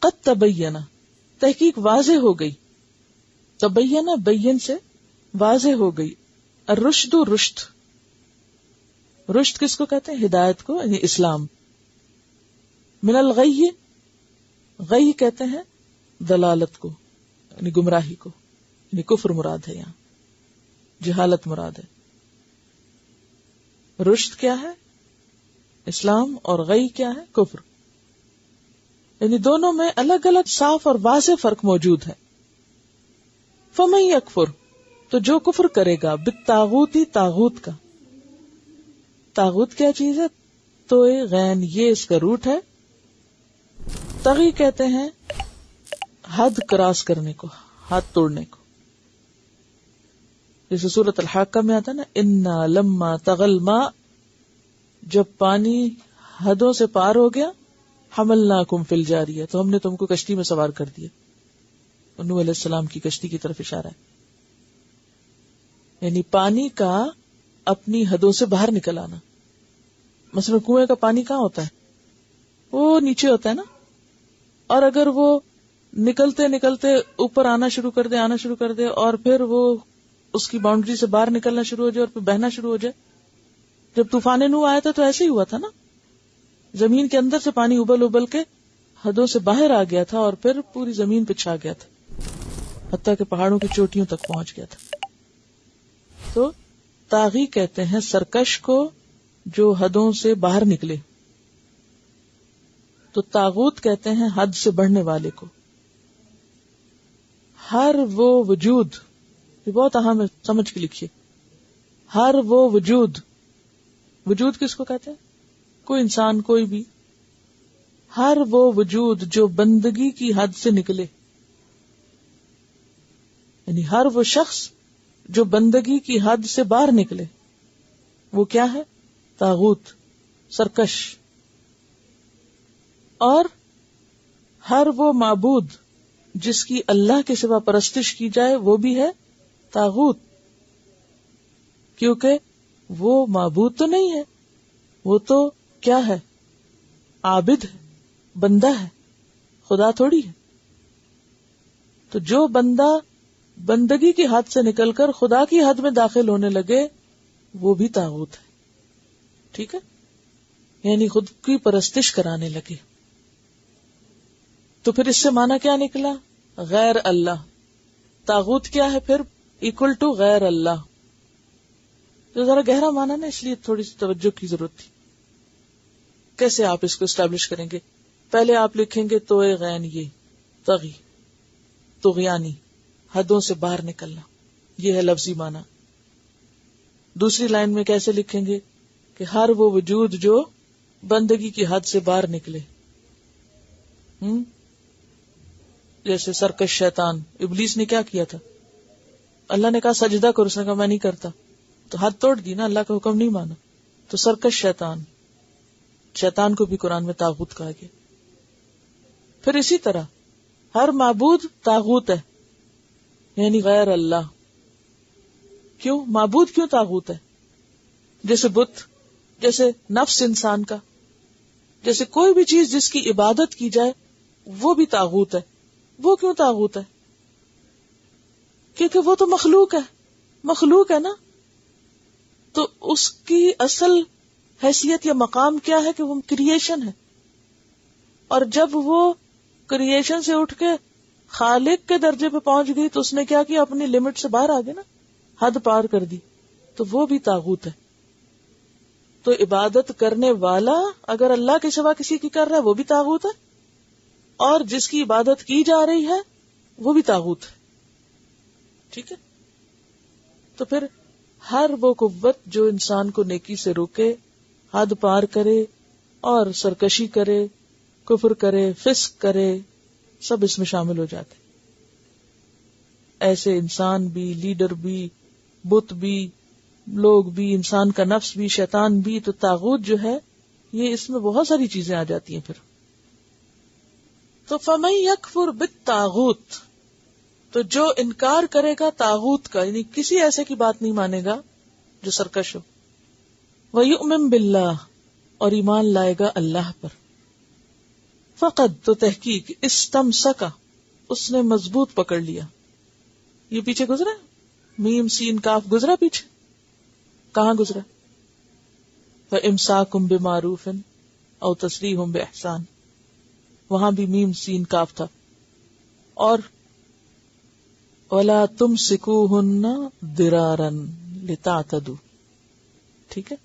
قد تبین، تحقیق واضح ہو گئی. تبین بین سے واضح ہو گئی. الرشد رشد، رشد کس کو کہتے ہیں؟ ہدایت کو، یعنی اسلام. من الغی، غی کہتے ہیں دلالت کو، یعنی گمراہی کو، یعنی کفر مراد ہے، یہاں جہالت مراد ہے. رشد کیا ہے؟ اسلام، اور غی کیا ہے؟ کفر. یعنی دونوں میں الگ الگ صاف اور واضح فرق موجود ہے. فمن یکفر، تو جو کفر کرے گا، بالطاغوت، طاغوت کا. طاغوت کیا چیز ہے؟ تو غین، یہ اس کا روٹ ہے. طغی کہتے ہیں حد کراس کرنے کو، حد توڑنے کو. جیسے سورۃ الحاقہ میں آتا ہے نا، انا لما طغى الماء، جب پانی حدوں سے پار ہو گیا، حملناکم فی الجاریہ، تو ہم نے تم کو کشتی میں سوار کر دیا. نوح علیہ السلام کی کشتی کی طرف اشارہ ہے. یعنی پانی کا اپنی حدوں سے باہر نکل آنا. مثلا کنویں کا پانی کہاں ہوتا ہے؟ وہ نیچے ہوتا ہے نا، اور اگر وہ نکلتے نکلتے اوپر آنا شروع کر دے اور پھر وہ اس کی باؤنڈری سے باہر نکلنا شروع ہو جائے اور پھر بہنا شروع ہو جائے. جب طوفان نوح آیا تھا تو ایسے ہی ہوا تھا نا، زمین کے اندر سے پانی ابل ابل کے حدوں سے باہر آ گیا تھا اور پھر پوری زمین پہ چھا گیا تھا، حتیٰ کہ پہاڑوں کی چوٹیوں تک پہنچ گیا تھا. تو طاغی کہتے ہیں سرکش کو جو حدوں سے باہر نکلے. تو طاغوت کہتے ہیں حد سے بڑھنے والے کو. ہر وہ وجود، یہ بہت اہم ہے، سمجھ کے لکھیے. ہر وہ وجود، وجود کس کو کہتے ہیں؟ کوئی انسان، کوئی بھی. ہر وہ وجود جو بندگی کی حد سے نکلے، یعنی ہر وہ شخص جو بندگی کی حد سے باہر نکلے، وہ کیا ہے؟ طاغوت، سرکش. اور ہر وہ معبود جس کی اللہ کے سوا پرستش کی جائے، وہ بھی ہے طاغوت. کیونکہ وہ معبود تو نہیں ہے، وہ تو کیا ہے؟ عابد ہے، بندہ ہے، خدا تھوڑی ہے. تو جو بندہ بندگی کی حد سے نکل کر خدا کی حد میں داخل ہونے لگے، وہ بھی طاغوت ہے. ٹھیک ہے، یعنی خود کی پرستش کرانے لگے. تو پھر اس سے معنی کیا نکلا؟ غیر اللہ. طاغوت کیا ہے پھر؟ ایکول ٹو غیر اللہ. تو ذرا گہرا معنی نا، اس لیے تھوڑی سی توجہ کی ضرورت تھی. کیسے آپ اس کو اسٹیبلش کریں گے؟ پہلے آپ لکھیں گے تو غین، یہ طغی، طغیانی، حدوں سے باہر نکلنا، یہ ہے لفظی معنی. دوسری لائن میں کیسے لکھیں گے کہ ہر وہ وجود جو بندگی کی حد سے باہر نکلے. جیسے سرکش شیطان، ابلیس نے کیا کیا تھا؟ اللہ نے کہا سجدہ کرو، اس نے کہا میں نہیں کرتا، تو حد توڑ دی نا، اللہ کا حکم نہیں مانا. تو سرکش شیطان، شیطان کو بھی قرآن میں طاغوت کہا گیا. پھر اسی طرح ہر معبود طاغوت ہے، یعنی غیر اللہ. کیوں معبود، کیوں طاغوت ہے؟ جیسے بت، جیسے نفس انسان کا، جیسے کوئی بھی چیز جس کی عبادت کی جائے وہ بھی طاغوت ہے. وہ کیوں طاغوت ہے؟ کیونکہ وہ تو مخلوق ہے نا. تو اس کی اصل حیثیت یا مقام کیا ہے کہ وہ کریشن ہے. اور جب وہ کریشن سے اٹھ کے خالق کے درجے پہ پہنچ گئی تو اس نے کیا کیا؟ اپنی لمٹ سے باہر آ گئی نا، حد پار کر دی. تو وہ بھی طاغوت ہے. تو عبادت کرنے والا اگر اللہ کے سوا کسی کی کر رہا ہے وہ بھی طاغوت ہے، اور جس کی عبادت کی جا رہی ہے وہ بھی طاغوت ہے. ٹھیک ہے. تو پھر ہر وہ قوت جو انسان کو نیکی سے روکے، حد پار کرے اور سرکشی کرے، کفر کرے، فسق کرے، سب اس میں شامل ہو جاتے. ایسے انسان بھی، لیڈر بھی، بت بھی، لوگ بھی، انسان کا نفس بھی، شیطان بھی. تو طاغوت جو ہے یہ اس میں بہت ساری چیزیں آ جاتی ہیں. پھر تو فمن یکفر بالطاغوت، تو جو انکار کرے گا طاغوت کا، یعنی کسی ایسے کی بات نہیں مانے گا جو سرکش ہو، وَيُؤْمِن بِاللَّهِ، اور ایمان لائے گا اللہ پر. فقد تو تحقیق استمسکا اس نے مضبوط پکڑ لیا. یہ پیچھے گزرا میم سین کاف گزرا پیچھے کہاں گزرا؟ فَإِمْسَاكُمْ بِمَعْرُوفٍ او تسریحٌ بِإِحْسَان وہاں بھی میم سین کاف تھا. اور وَلَا تُمْسِكُوهُنَّ ضِرَارًا لِتَعْتَدُوا. ٹھیک ہے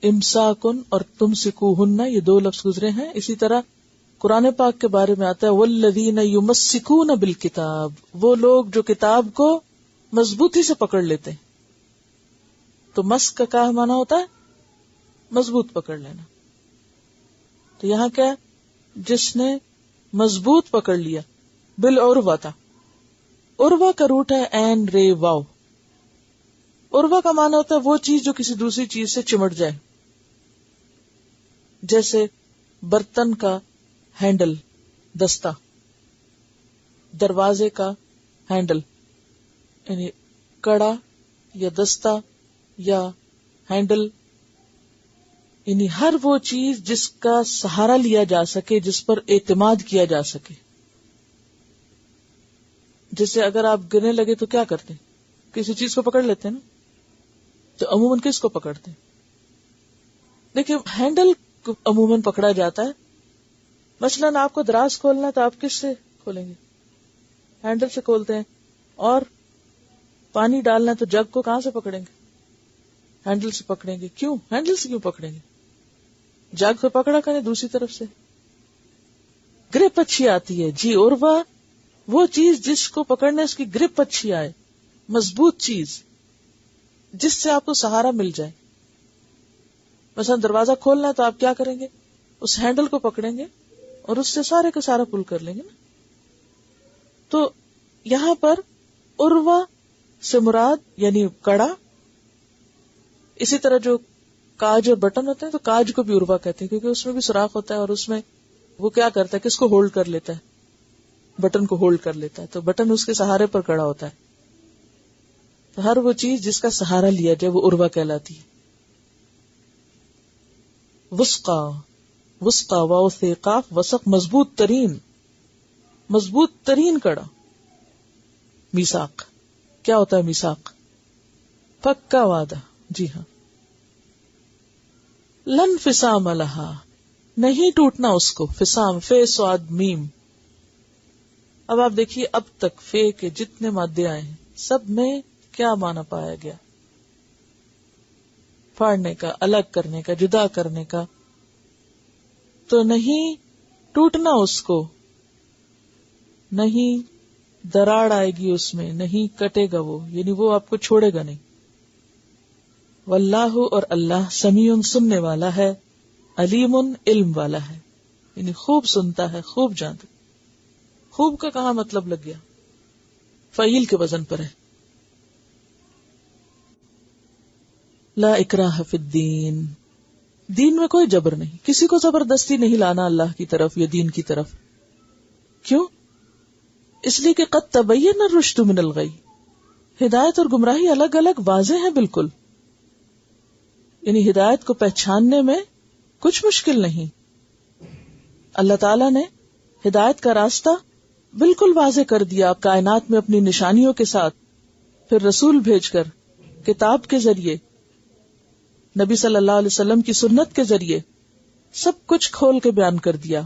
امساکن اور تمسکوہن یہ دو لفظ گزرے ہیں. اسی طرح قرآن پاک کے بارے میں آتا ہے والذین یمسکون بالکتاب وہ لوگ جو کتاب کو مضبوطی سے پکڑ لیتے ہیں. تو مسک کا کیا معنی ہوتا ہے؟ مضبوط پکڑ لینا. تو یہاں کیا جس نے مضبوط پکڑ لیا بالعروہ تھا. عروہ کا روٹ ہے این رے واو. عروہ کا معنی ہوتا ہے وہ چیز جو کسی دوسری چیز سے چمٹ جائے. جیسے برتن کا ہینڈل دستہ, دروازے کا ہینڈل یعنی کڑا یا دستہ یا ہینڈل, یعنی ہر وہ چیز جس کا سہارا لیا جا سکے, جس پر اعتماد کیا جا سکے. جیسے اگر آپ گرنے لگے تو کیا کرتے ہیں؟ کسی چیز کو پکڑ لیتے ہیں نا. تو عموماً کس کو پکڑتے ہیں؟ دیکھیں ہینڈل کو عموماً پکڑا جاتا ہے. مثلاً آپ کو دراز کھولنا ہے تو آپ کس سے کھولیں گے؟ ہینڈل سے کھولتے ہیں. اور پانی ڈالنا ہے تو جگ کو کہاں سے پکڑیں گے؟ ہینڈل سے پکڑیں گے. کیوں ہینڈل سے کیوں پکڑیں گے؟ جگ پہ پکڑا کریں دوسری طرف سے. گرپ اچھی آتی ہے جی. اور وہ چیز جس کو پکڑنے اس کی گرپ اچھی آئے, مضبوط چیز جس سے آپ کو سہارا مل جائے. مثلا دروازہ کھولنا ہے تو آپ کیا کریں گے؟ اس ہینڈل کو پکڑیں گے اور اس سے سارے کا سارا پل کر لیں گے نا. تو یہاں پر عروہ سے مراد یعنی کڑا. اسی طرح جو کاج اور بٹن ہوتے ہیں تو کاج کو بھی عروہ کہتے ہیں کیونکہ اس میں بھی سوراخ ہوتا ہے اور اس میں وہ کیا کرتا ہے, کس کو ہولڈ کر لیتا ہے؟ بٹن کو ہولڈ کر لیتا ہے. تو بٹن اس کے سہارے پر کڑا ہوتا ہے. تو ہر وہ چیز جس کا سہارا لیا جائے وہ عروہ کہلاتی ہے. وسقا, وسقا واو سے قاف وسق مضبوط ترین, مضبوط ترین کڑا. میثاق کیا ہوتا ہے؟ میثاق پکا وعدہ. جی ہاں. لن فسام لہا نہیں ٹوٹنا اس کو. فسام فے سواد میم. اب آپ دیکھیے اب تک فے کے جتنے مادے آئے ہیں سب میں کیا معنی پایا گیا؟ پھاڑنے کا, الگ کرنے کا, جدا کرنے کا. تو نہیں ٹوٹنا اس کو, نہیں دراڑ آئے گی اس میں, نہیں کٹے گا وہ, یعنی وہ آپ کو چھوڑے گا نہیں. واللہ اور اللہ سمیع سننے والا ہے, علیم علم والا ہے, یعنی خوب سنتا ہے, خوب جانتا. خوب کا کہاں مطلب لگ گیا؟ فعیل کے وزن پر ہے. لا اکراہ فی الدین دین میں کوئی جبر نہیں, کسی کو زبردستی نہیں لانا اللہ کی طرف یا دین کی طرف. کیوں؟ اس لیے کہ قد تبین الرشد من الغی, ہدایت اور گمراہی الگ الگ واضح ہیں بالکل. یعنی ہدایت کو پہچاننے میں کچھ مشکل نہیں. اللہ تعالیٰ نے ہدایت کا راستہ بالکل واضح کر دیا کائنات میں اپنی نشانیوں کے ساتھ, پھر رسول بھیج کر, کتاب کے ذریعے, نبی صلی اللہ علیہ وسلم کی سنت کے ذریعے سب کچھ کھول کے بیان کر دیا,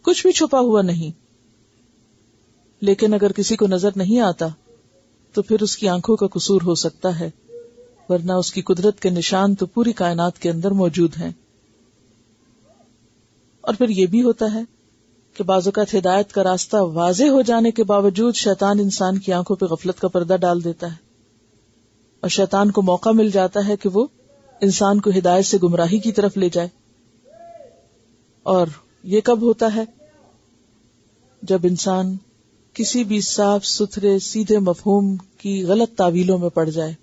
کچھ بھی چھپا ہوا نہیں. لیکن اگر کسی کو نظر نہیں آتا تو پھر اس کی آنکھوں کا قصور ہو سکتا ہے, ورنہ اس کی قدرت کے نشان تو پوری کائنات کے اندر موجود ہیں. اور پھر یہ بھی ہوتا ہے کہ بعض اوقات ہدایت کا راستہ واضح ہو جانے کے باوجود شیطان انسان کی آنکھوں پہ غفلت کا پردہ ڈال دیتا ہے, اور شیطان کو موقع مل جاتا ہے کہ وہ انسان کو ہدایت سے گمراہی کی طرف لے جائے. اور یہ کب ہوتا ہے؟ جب انسان کسی بھی صاف ستھرے سیدھے مفہوم کی غلط تعویلوں میں پڑ جائے,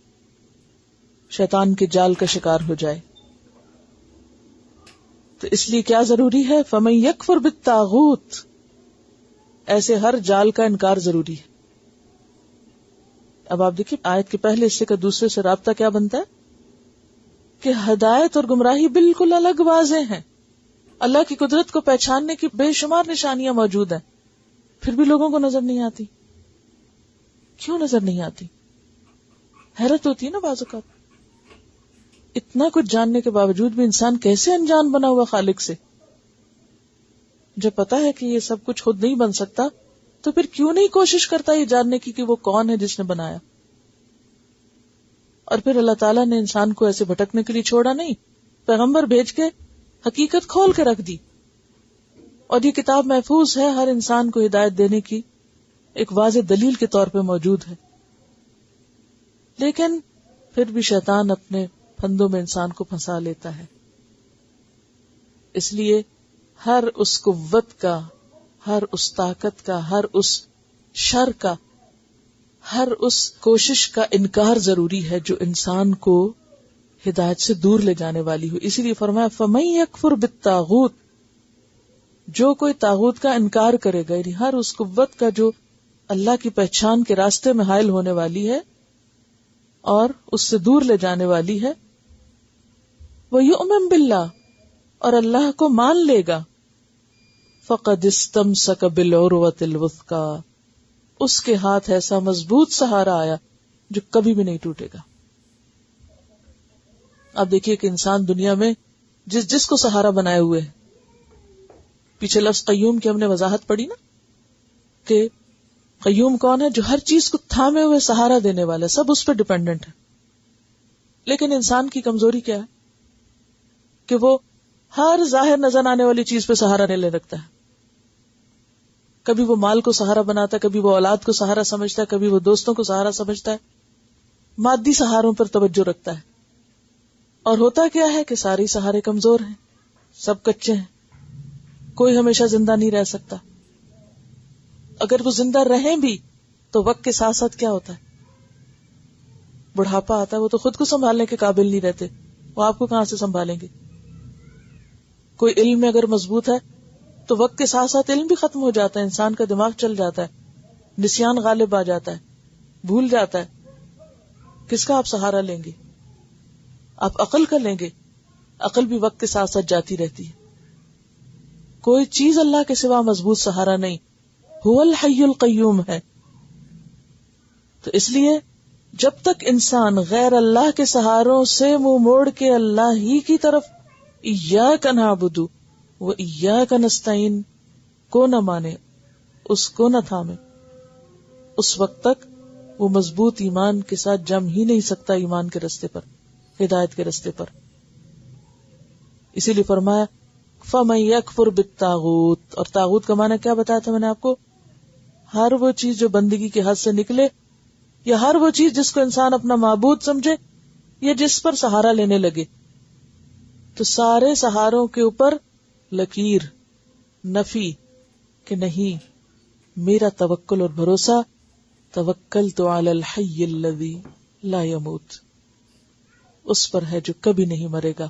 شیطان کے جال کا شکار ہو جائے. تو اس لیے کیا ضروری ہے؟ فَمَن يَكْفُرْ بِالطَّاغُوتِ, ایسے ہر جال کا انکار ضروری ہے. اب آپ دیکھیں آیت کے پہلے حصے کا دوسرے سے رابطہ کیا بنتا ہے کہ ہدایت اور گمراہی بالکل الگ واضح ہیں, اللہ کی قدرت کو پہچاننے کی بے شمار نشانیاں موجود ہیں، پھر بھی لوگوں کو نظر نہیں آتی. کیوں نظر نہیں آتی؟ حیرت ہوتی ہے نا بعض اوقات. اتنا کچھ جاننے کے باوجود بھی انسان کیسے انجان بنا ہوا خالق سے؟ جب پتا ہے کہ یہ سب کچھ خود نہیں بن سکتا تو پھر کیوں نہیں کوشش کرتا یہ جاننے کی کہ وہ کون ہے جس نے بنایا؟ اور پھر اللہ تعالیٰ نے انسان کو ایسے بھٹکنے کے لیے چھوڑا نہیں، پیغمبر بھیج کے حقیقت کھول کے رکھ دی. اور یہ کتاب محفوظ ہے، ہر انسان کو ہدایت دینے کی ایک واضح دلیل کے طور پہ موجود ہے. لیکن پھر بھی شیطان اپنے پھندوں میں انسان کو پھنسا لیتا ہے. اس لیے ہر اس قوت کا، ہر اس طاقت کا، ہر اس شر کا، ہر اس کوشش کا انکار ضروری ہے جو انسان کو ہدایت سے دور لے جانے والی ہو. اسی لیے فرمایا فَمَن يَكْفُرْ بِالطَّاغُوتِ، جو کوئی طاغوت کا انکار کرے گا، یعنی ہر اس قوت کا جو اللہ کی پہچان کے راستے میں حائل ہونے والی ہے اور اس سے دور لے جانے والی ہے، وَيُؤْمِن بِاللَّهِ، اور اللہ کو مان لے گا، فَقَدِ اسْتَمْسَكَ بِالْعُرْوَةِ الْوُثْقَىٰ، اس کے ہاتھ ایسا مضبوط سہارا آیا جو کبھی بھی نہیں ٹوٹے گا. اب دیکھیے کہ انسان دنیا میں جس کو سہارا بنائے ہوئے ہے. پیچھے لفظ قیوم کی ہم نے وضاحت پڑھی نا، کہ قیوم کون ہے؟ جو ہر چیز کو تھامے ہوئے سہارا دینے والا، سب اس پہ ڈیپینڈنٹ ہے. لیکن انسان کی کمزوری کیا ہے کہ وہ ہر ظاہر نظر آنے والی چیز پہ سہارا لے رکھتا ہے. کبھی وہ مال کو سہارا بناتا ہے، کبھی وہ اولاد کو سہارا سمجھتا ہے، کبھی وہ دوستوں کو سہارا سمجھتا ہے، مادی سہاروں پر توجہ رکھتا ہے. اور ہوتا کیا ہے کہ سارے سہارے کمزور ہیں، سب کچے ہیں، کوئی ہمیشہ زندہ نہیں رہ سکتا. اگر وہ زندہ رہیں بھی تو وقت کے ساتھ ساتھ کیا ہوتا ہے؟ بڑھاپا آتا ہے، وہ تو خود کو سنبھالنے کے قابل نہیں رہتے، وہ آپ کو کہاں سے سنبھالیں گے؟ کوئی علم میں اگر مضبوط ہے تو وقت کے ساتھ ساتھ علم بھی ختم ہو جاتا ہے، انسان کا دماغ چل جاتا ہے، نسیان غالب آ جاتا ہے، بھول جاتا ہے. کس کا آپ سہارا لیں گے؟ آپ عقل کا لیں گے، عقل بھی وقت کے ساتھ ساتھ جاتی رہتی ہے. کوئی چیز اللہ کے سوا مضبوط سہارا نہیں، هو الحی القیوم ہے. تو اس لیے جب تک انسان غیر اللہ کے سہاروں سے منہ موڑ کے اللہ ہی کی طرف ایاک نعبد و ایاک نستعین کو نہ مانے، اس کو نہ تھامے، اس وقت تک وہ مضبوط ایمان کے ساتھ جم ہی نہیں سکتا ایمان کے رستے پر، ہدایت کے رستے پر. اسی لیے فرمایا فَمَن يَكْفُرْ بِالطَّاغُوتِ، اور طاغوت کا معنی کیا بتایا تھا میں نے آپ کو؟ ہر وہ چیز جو بندگی کے حد سے نکلے، یا ہر وہ چیز جس کو انسان اپنا معبود سمجھے یا جس پر سہارا لینے لگے. تو سارے سہاروں کے اوپر لکیر، نفی، کہ نہیں، میرا توکل اور بھروسہ توکلت علی الحی الذی لا یموت، اس پر ہے جو کبھی نہیں مرے گا،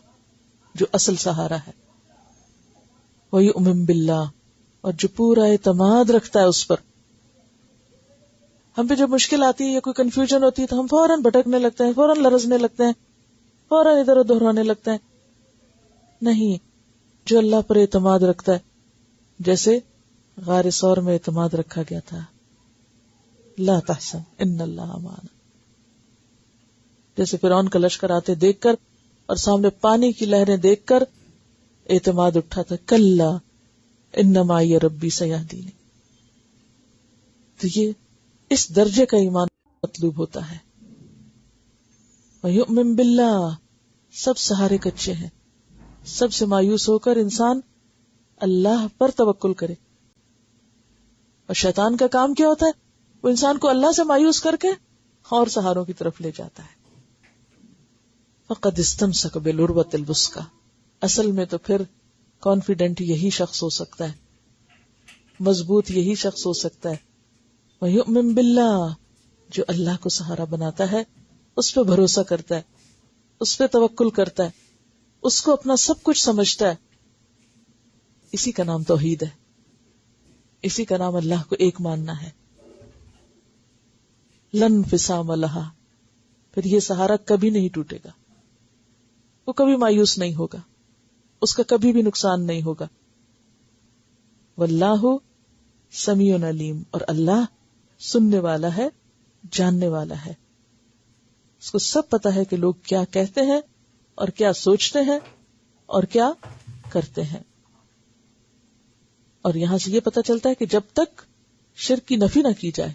جو اصل سہارا ہے. وَيُؤْمِن بِاللَّهِ، اور جو پورا اعتماد رکھتا ہے اس پر. ہم پہ جب مشکل آتی ہے یا کوئی کنفیوژن ہوتی ہے تو ہم فوراً بھٹکنے لگتے ہیں، فوراً لرزنے لگتے ہیں، فوراً ادھر ادھر ہونے لگتے ہیں. نہیں، جو اللہ پر اعتماد رکھتا ہے، جیسے غار ثور میں اعتماد رکھا گیا تھا، لا تحزن ان اللہ معنا، جیسے فرعون کا لشکر آتے دیکھ کر اور سامنے پانی کی لہریں دیکھ کر اعتماد اٹھا تھا، کلا ان معی ربی سیہدینی. تو یہ اس درجے کا ایمان مطلوب ہوتا ہے. وَيُؤْمِن بِاللَّهِ، سب سہارے کچے ہیں، سب سے مایوس ہو کر انسان اللہ پر توکل کرے. اور شیطان کا کام کیا ہوتا ہے؟ وہ انسان کو اللہ سے مایوس کر کے اور سہاروں کی طرف لے جاتا ہے. فَقَدْ اسْتَمْسَكَ بِالْعُرْوَةِ الْوُثْقَىٰ، اصل میں تو پھر کانفیڈنٹ یہی شخص ہو سکتا ہے، مضبوط یہی شخص ہو سکتا ہے. وَيُؤْمِن بِاللَّهِ، جو اللہ کو سہارا بناتا ہے، اس پہ بھروسہ کرتا ہے، اس پہ توکل کرتا ہے، اس کو اپنا سب کچھ سمجھتا ہے. اسی کا نام توحید ہے، اسی کا نام اللہ کو ایک ماننا ہے. لن انفصام لہا، پھر یہ سہارا کبھی نہیں ٹوٹے گا، وہ کبھی مایوس نہیں ہوگا. اس کا کبھی بھی نقصان نہیں ہوگا. واللہ سمیع علیم، اور اللہ سننے والا ہے، جاننے والا ہے. اس کو سب پتا ہے کہ لوگ کیا کہتے ہیں اور کیا سوچتے ہیں اور کیا کرتے ہیں. اور یہاں سے یہ پتا چلتا ہے کہ جب تک شرک کی نفی نہ کی جائے،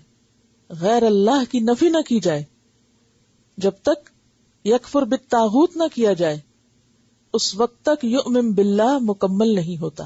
غیر اللہ کی نفی نہ کی جائے، جب تک یکفر بالطاغوت نہ کیا جائے، اس وقت تک یؤمن باللہ مکمل نہیں ہوتا.